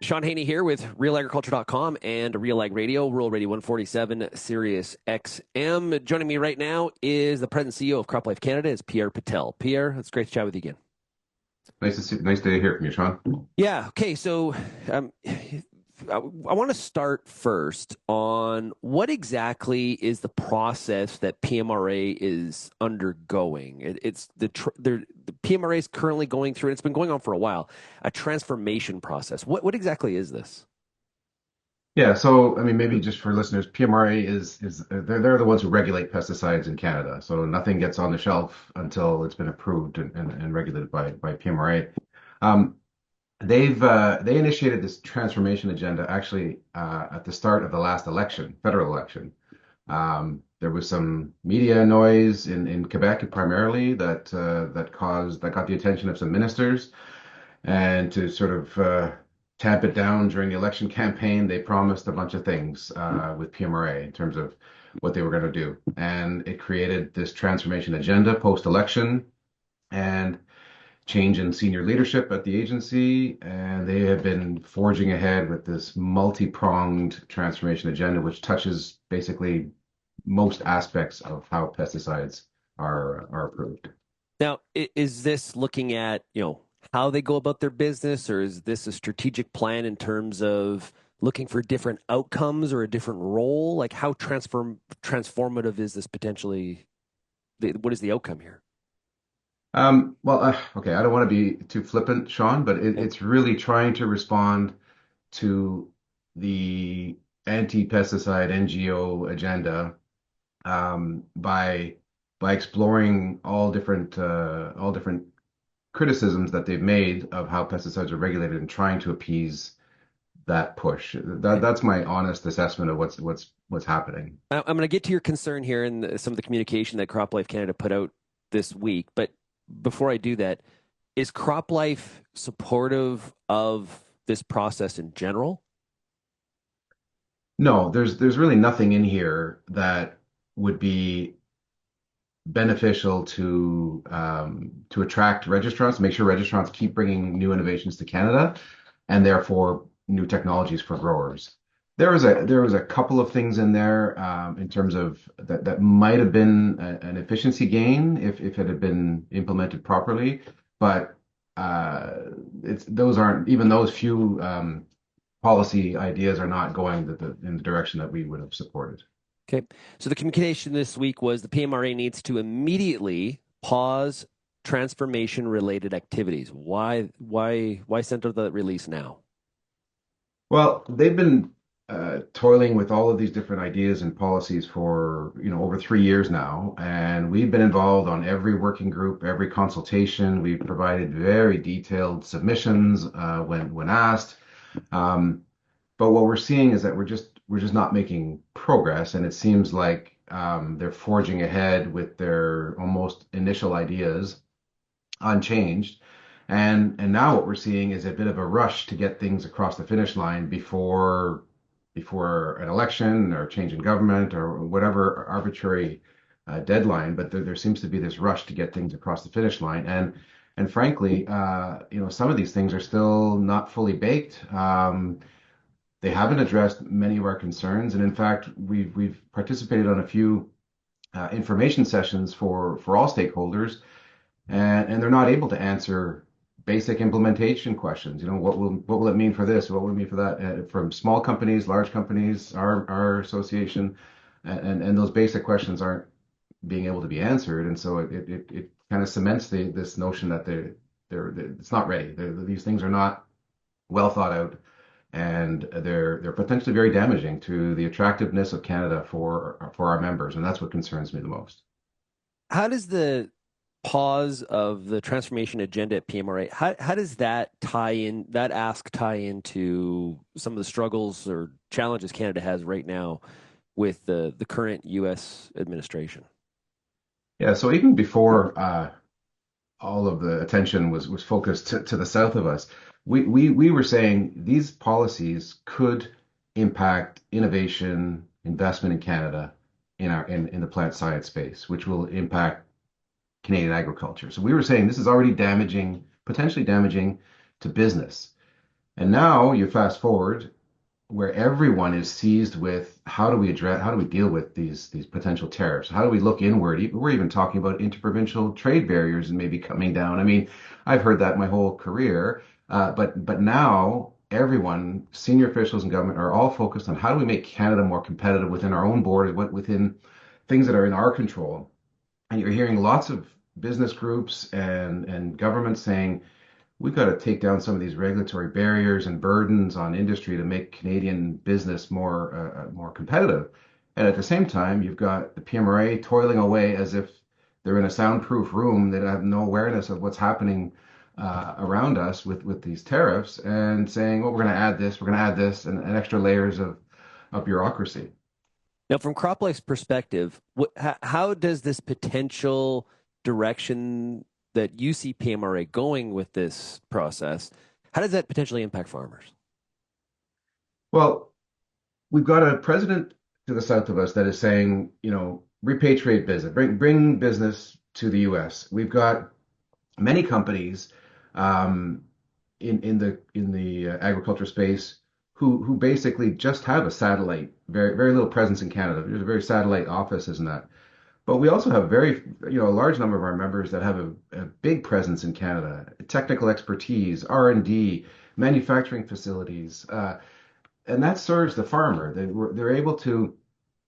Sean Haney here with RealAgriculture.com and Real Ag Radio, Rural Radio 147, Sirius XM. Joining me right now is the President and CEO of CropLife Canada, is Pierre Petelle. Pierre, it's great to chat with you again. Nice to hear from you, Sean. Yeah, okay, so I want to start first on what exactly is the process that PMRA is undergoing. It's the PMRA is currently going through, and it's been going on for a while, a transformation process. What exactly is this? Yeah, so I mean, maybe just for listeners, PMRA is they're the ones who regulate pesticides in Canada. So nothing gets on the shelf until it's been approved and regulated by PMRA. Um, they initiated this transformation agenda actually at the start of the last election, federal election. There was some media noise in Quebec primarily that got the attention of some ministers. And to sort of tamp it down during the election campaign, they promised a bunch of things with PMRA in terms of what they were going to do. And it created this transformation agenda post-election and change in senior leadership at the agency. And they have been forging ahead with this multi-pronged transformation agenda, which touches basically most aspects of how pesticides are approved. Now, is this looking at, how they go about their business, or is this a strategic plan in terms of looking for different outcomes or a different role? Like how transformative is this potentially? What is the outcome here? Okay, I don't want to be too flippant, Sean, but Okay. it's really trying to respond to the anti-pesticide NGO agenda by exploring all different criticisms that they've made of how pesticides are regulated and trying to appease that push. Okay. That's my honest assessment of what's happening. I'm going to get to your concern here and some of the communication that CropLife Canada put out this week. But before I do that, is CropLife supportive of this process in general? No, there's really nothing in here that would be beneficial to attract registrants, make sure registrants keep bringing new innovations to Canada, and therefore new technologies for growers. There was a couple of things in there in terms of that might have been an efficiency gain if it had been implemented properly, but it's those aren't even those few policy ideas are not going in the direction that we would have supported. Okay. So the communication this week was the PMRA needs to immediately pause transformation related activities. Why send out the release now? Well, they've been toiling with all of these different ideas and policies for, over 3 years now, and we've been involved on every working group, every consultation. We've provided very detailed submissions when asked. Um, but what we're seeing is that we're just not making progress, and it seems like they're forging ahead with their almost initial ideas unchanged. And now what we're seeing is a bit of a rush to get things across the finish line before an election or change in government or whatever arbitrary deadline. But there seems to be this rush to get things across the finish line. And frankly, some of these things are still not fully baked. They haven't addressed many of our concerns, and in fact, we've participated on a few information sessions for all stakeholders, and they're not able to answer basic implementation questions. What will it mean for this? What will it mean for that? From small companies, large companies, our association, and those basic questions aren't being able to be answered, and so it kind of cements this notion that it's not ready. These things are not well thought out, and they're potentially very damaging to the attractiveness of Canada for our members, and that's what concerns me the most. How does the pause of the transformation agenda at PMRA, how does that ask tie into some of the struggles or challenges Canada has right now with the current US administration? Yeah, so even before all of the attention was focused to the south of us, we were saying these policies could impact innovation, investment in Canada in the plant science space, which will impact Canadian agriculture. So we were saying this is already damaging, potentially damaging to business. And now you fast forward where everyone is seized with how do we deal with these potential tariffs? How do we look inward? We're even talking about interprovincial trade barriers and maybe coming down. I mean, I've heard that my whole career, but now everyone, senior officials in government, are all focused on how do we make Canada more competitive within our own borders, within things that are in our control. And you're hearing lots of business groups and governments saying, we've got to take down some of these regulatory barriers and burdens on industry to make Canadian business more competitive. And at the same time, you've got the PMRA toiling away as if they're in a soundproof room that have no awareness of what's happening around us with these tariffs and saying, well, we're going to add this, we're going to add this, and extra layers of bureaucracy. Now, from CropLife's perspective, how does this potential direction that you see PMRA going with this process, how does that potentially impact farmers? Well, we've got a president to the south of us that is saying, repatriate business, bring business to the U.S. We've got many companies um, in the agriculture space who basically just have a satellite, very little presence in Canada. There's a very satellite offices in that. But we also have a large number of our members that have a big presence in Canada, technical expertise, R&D, manufacturing facilities, and that serves the farmer. They're able to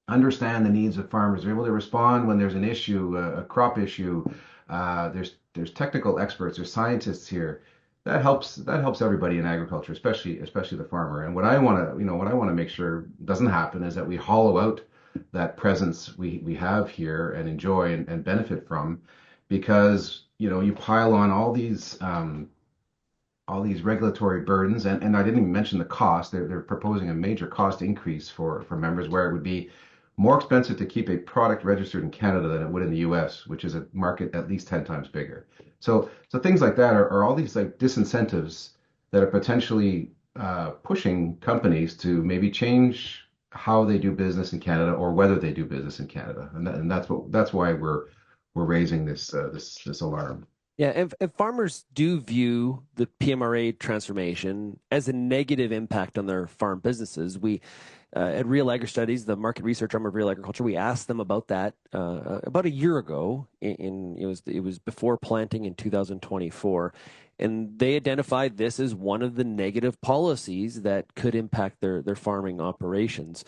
understand the needs of farmers. They're able to respond when there's an issue, a crop issue. There's technical experts, there's scientists here. That helps everybody in agriculture, especially the farmer. And what I want to make sure doesn't happen is that we hollow out that presence we have here and enjoy and benefit from, because you pile on all these regulatory burdens, and I didn't even mention the cost. They're proposing a major cost increase for members, where it would be more expensive to keep a product registered in Canada than it would in the US, which is a market at least 10 times bigger. So things like that are all these like disincentives that are potentially pushing companies to maybe change how they do business in Canada or whether they do business in Canada. And that's why we're raising this alarm. Yeah, if farmers do view the PMRA transformation as a negative impact on their farm businesses, we at Real Agri Studies, the market research arm of Real Agriculture, we asked them about that about a year ago. It was before planting in 2024, and they identified this as one of the negative policies that could impact their farming operations.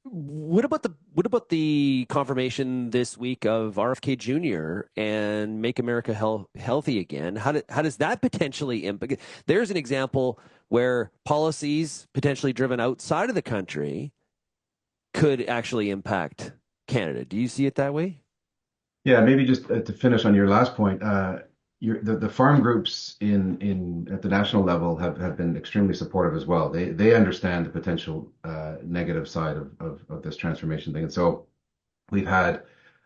What about the confirmation this week of RFK Jr. and Make America Healthy Again? How does that potentially impact? There's an example where policies potentially driven outside of the country could actually impact Canada. Do you see it that way? Yeah, maybe just to finish on your last point, the farm groups in at the national level have been extremely supportive as well. They understand the potential negative side of this transformation thing, and so we've had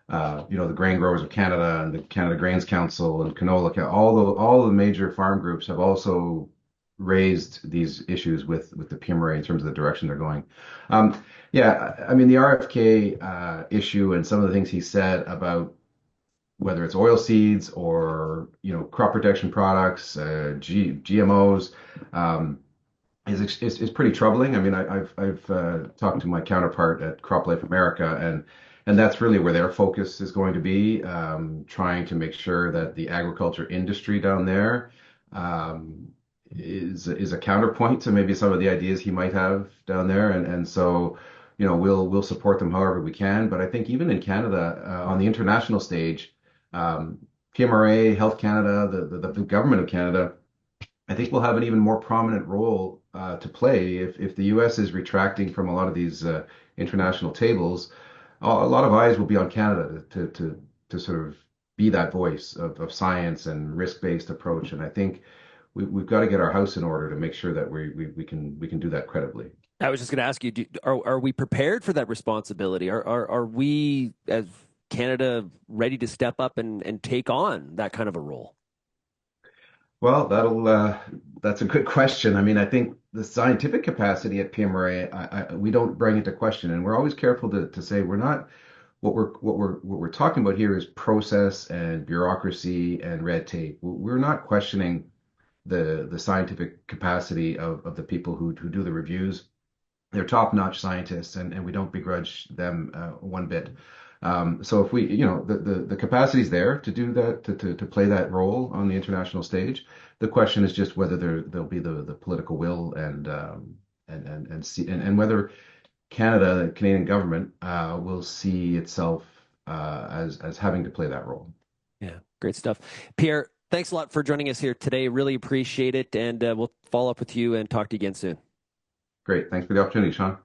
the Grain Growers of Canada and the Canada Grains Council and Canola, all the major farm groups have also raised these issues with the PMRA in terms of the direction they're going. Yeah, I mean the RFK issue and some of the things he said about whether it's oil seeds or crop protection products, GMOs, um, is pretty troubling. I mean, I've talked to my counterpart at CropLife America, and that's really where their focus is going to be, trying to make sure that the agriculture industry down there is a counterpoint to maybe some of the ideas he might have down there, and so we'll support them however we can. But I think even in Canada, on the international stage, um, PMRA, Health Canada, the government of Canada, I think we'll have an even more prominent role to play if the U.S. is retracting from a lot of these international tables. A lot of eyes will be on Canada to sort of be that voice of science and risk-based approach. And I think we've got to get our house in order to make sure that we can do that credibly. I was just going to ask you, are we prepared for that responsibility? Are we, as Canada, ready to step up and take on that kind of a role? Well, that's a good question. I mean, I think the scientific capacity at PMRA, we don't bring into question, and we're always careful to say we're not what we're talking about here is process and bureaucracy and red tape. We're not questioning the scientific capacity of the people who do the reviews. They're top-notch scientists, and we don't begrudge them one bit. So if we, the capacity is there to do that, to play that role on the international stage. The question is just whether there'll be the political will and whether Canada, the Canadian government, will see itself as having to play that role. Yeah, great stuff. Pierre, thanks a lot for joining us here today. Really appreciate it. And we'll follow up with you and talk to you again soon. Great. Thanks for the opportunity, Sean.